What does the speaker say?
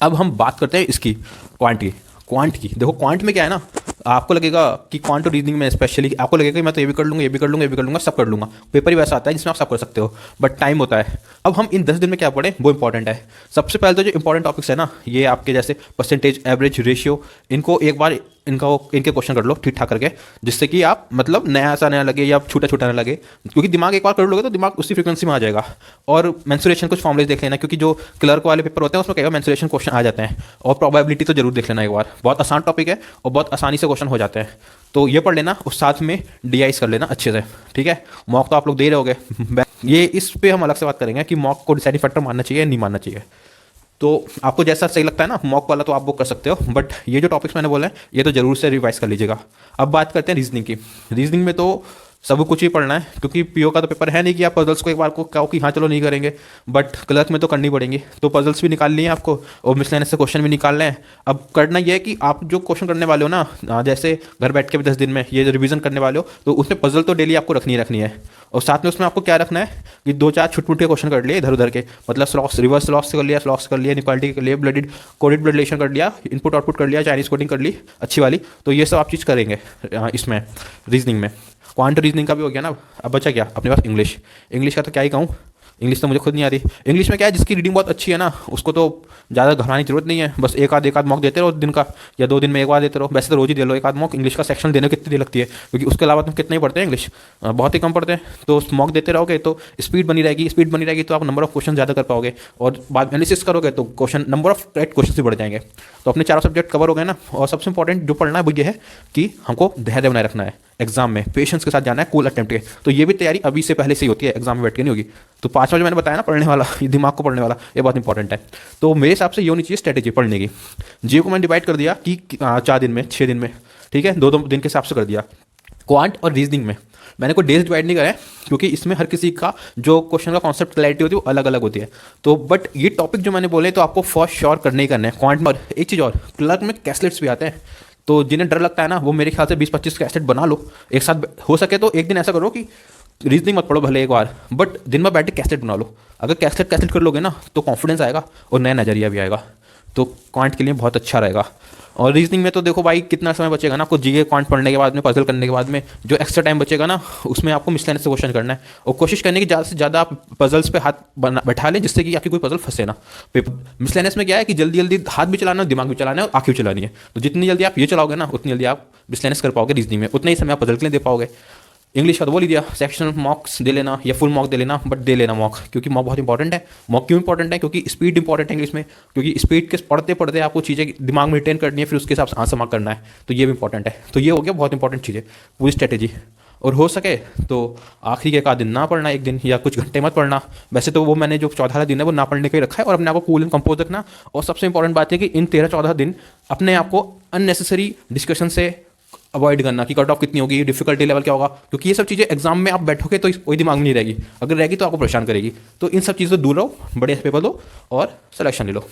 अब हम बात करते हैं इसकी क्वांट की। देखो क्वांट में क्या है ना, आपको लगेगा कि क्वांट और रीजनिंग में स्पेशली आपको लगेगा कि मैं तो ये भी कर लूँगा, ये भी कर लूँगा, ये भी कर लूँगा, सब कर लूँगा। पेपर ही वैसा आता है जिसमें आप सब कर सकते हो, बट टाइम होता है। अब हम इन 10 दिन में क्या पढ़ें वो इंपॉर्टेंट है। सबसे पहले तो जो इंपॉर्टेंट टॉपिक्स है ना, ये आपके जैसे परसेंटेज, एवरेज, रेशियो, इनको एक बार इनके क्वेश्चन कर लो ठीक ठाक करके, जिससे कि आप मतलब नया सा नया लगे या छूटा छूटा ना लगे, क्योंकि दिमाग एक बार कर लोगे तो दिमाग उसी फ्रीक्वेंसी में आ जाएगा। और मेंसुरेशन कुछ फॉर्मुलेज देख लेना, क्योंकि जो क्लर्क वाले पेपर होते हैं उसमें क्या मेंसुरेशन क्वेश्चन आ जाते हैं। और प्रोबेबिलिटी तो जरूर देख लेना एक बार, बहुत आसान टॉपिक है और बहुत आसानी से क्वेश्चन हो जाते हैं, तो ये पढ़ लेना। और साथ में डीआईस कर लेना अच्छे से, ठीक है। मॉक तो आप लोग दे रहे होगे, ये इस पे हम अलग से बात करेंगे कि मॉक को डिसाइडिंग फैक्टर मानना चाहिए या नहीं मानना चाहिए। तो आपको जैसा सही लगता है ना मॉक वाला, तो आप वो कर सकते हो, बट ये जो टॉपिक्स मैंने बोले हैं ये तो जरूर से रिवाइज कर लीजिएगा। अब बात करते हैं रीजनिंग की। रीजनिंग में तो सब कुछ ही पढ़ना है, क्योंकि पीओ का तो पेपर है नहीं कि आप पजल्स को एक बार को कहो कि हाँ चलो नहीं करेंगे, बट क्लर्क में तो करनी पड़ेंगी। तो पजल्स भी निकालनी है आपको और मिसलेनियस से क्वेश्चन भी निकालने हैं। अब करना ये है कि आप जो क्वेश्चन करने वाले हो ना, जैसे घर बैठ के भी 10 दिन में ये रिवीजन करने वाले हो, तो उसमें पजल तो डेली आपको रखनी है। और साथ में उसमें आपको क्या रखना है कि 2-4 छुटमुट के क्वेश्चन कर लिए इधर उधर के, मतलब स्लॉक्स, रिवर्स स्लॉक्स कर लिया, स्लॉक्स कर लिया, इनक्वालिटी कर लिया, ब्लडेड कोडेड ब्लड रिलेशन कर लिया, इनपुट आउटपुट कर लिया, चाइनीज कोडिंग कर ली अच्छी वाली। तो ये सब आप चीज़ करेंगे इसमें रीजनिंग में। क्वांट रीजनिंग का भी हो गया ना। अब बचा क्या अपने पास? इंग्लिश का तो क्या ही कहूँ, इंग्लिश तो मुझे खुद नहीं आती। इंग्लिश में क्या है, जिसकी रीडिंग बहुत अच्छी है ना उसको तो ज़्यादा घबराने की जरूरत नहीं है, बस एक आध मॉक देते रहो दिन का, या 2 दिन में एक बार देते रहो। वैसे तो रोज ही दे लो एक आध मॉक। इंग्लिश का सेक्शन देने कितनी देर लगती है, क्योंकि उसके अलावा तुम कितने ही पढ़ते हैं इंग्लिश, बहुत ही कम पढ़ते हैं। तो मॉक देते रहोगे तो स्पीड बनी रहेगी तो आप नंबर ऑफ क्वेश्चन ज़्यादा कर पाओगे, और बाद में एनालिसिस करोगे तो question, number of correct question भी बढ़ जाएंगे। तो अपने चारों सब्जेक्ट कवर हो गए ना। और सबसे इंपॉर्टेंट जो पढ़ना है वो ये है कि हमको धैर्य बनाए रखना है, एग्जाम में पेशेंस के साथ जाना है, कूल अटेम्प्ट के। तो ये भी तैयारी अभी से पहले से ही होती है, एग्जाम में बैठ के नहीं होगी। तो 5वां जो मैंने बताया ना पढ़ने वाला, ये दिमाग को पढ़ने वाला, ये बहुत इंपॉर्टेंट है। तो मेरे हिसाब से ये होनी चाहिए स्ट्रेटेजी पढ़ने की। जियो को मैंने डिवाइड कर दिया कि 4 दिन में, 6 दिन में, ठीक है, 2-2 दिन के हिसाब से कर दिया। क्वांट और रीजनिंग में मैंने कोई डेज डिवाइड नहीं करा है, क्योंकि इसमें हर किसी का जो क्वेश्चन का कॉन्सेप्ट क्लैरिटी होती है वो अलग अलग होती है। तो बट ये टॉपिक जो मैंने बोले तो आपको फर्स्ट श्योर करने ही करना है क्वांट में। और एक चीज़ और, क्लर्क में कैसलेट्स भी आते हैं, तो जिन्हें डर लगता है ना वो मेरे ख्याल से 20-25 कैसेट बना लो एक साथ। हो सके तो एक दिन ऐसा करो कि रीजनिंग मत पढ़ो भले एक बार, बट दिन में बैठ के कैसेट बना लो। अगर कैसेट कर लोगे ना तो कॉन्फिडेंस आएगा और नया नज़रिया भी आएगा, तो क्वांट के लिए बहुत अच्छा रहेगा। और रीजनिंग में तो देखो भाई कितना समय बचेगा ना आपको, जीके क्वांट पढ़ने के बाद में, पजल करने के बाद में जो एक्स्ट्रा टाइम बचेगा ना उसमें आपको मिसलेनियस से क्वेश्चन करना है। और कोशिश करने की ज़्यादा से ज़्यादा आप पजल्स पे हाथ बैठा लें, जिससे कि आपकी कोई पजल फंसे ना। मिसलेनियस में क्या है कि जल्दी जल्दी हाथ भी चलाना है, दिमाग भी चलाना है और आँखें भी चलानी है। तो जितनी जल्दी आप ये चलाओगे ना उतनी जल्दी आप मिसलेनियस कर पाओगे रीजनिंग में, उतना ही समय आप पजल के लिए दे पाओगे। इंग्लिश का तो बोल ही दिया, सेक्शनल मॉक्स दे लेना या फुल मॉक दे लेना, बट दे लेना मॉक, क्योंकि मॉक बहुत इंपॉर्टेंट है। मॉक क्यों इंपॉर्टेंट है? क्योंकि स्पीड इंपॉर्टेंट है इंग्लिश में, क्योंकि स्पीड के पढ़ते पढ़ते आपको चीज़ें दिमाग में रिटेन करनी है, फिर उसके हिसाब से आंसर मार्क करना है, तो ये भी इंपॉर्टेंट है। तो ये हो गया बहुत इंपॉर्टेंट चीज़ें, पूरी स्ट्रेटेजी। और हो सके तो आखिरी के एक आध दिन ना पढ़ना, एक दिन या कुछ घंटे मत पढ़ना। वैसे तो वो मैंने जो 14 दिन है वो ना पढ़ने का ही रखा है, और अपने आप को कूल एंड कंपोज रखना। और सबसे इंपॉर्टेंट बात है कि इन 13-14 दिन अपने आप को अननेसेसरी डिस्कशन से अवॉइड करना कि कट ऑफ कितनी होगी, डिफिकल्टी लेवल क्या होगा, क्योंकि ये सब चीज़ें एग्जाम में आप बैठोगे तो कोई दिमाग में नहीं रहेगी, अगर रहेगी तो आपको परेशान करेगी। तो इन सब चीज़ों से दूर रहो, बड़े पेपर दो और सिलेक्शन ले लो।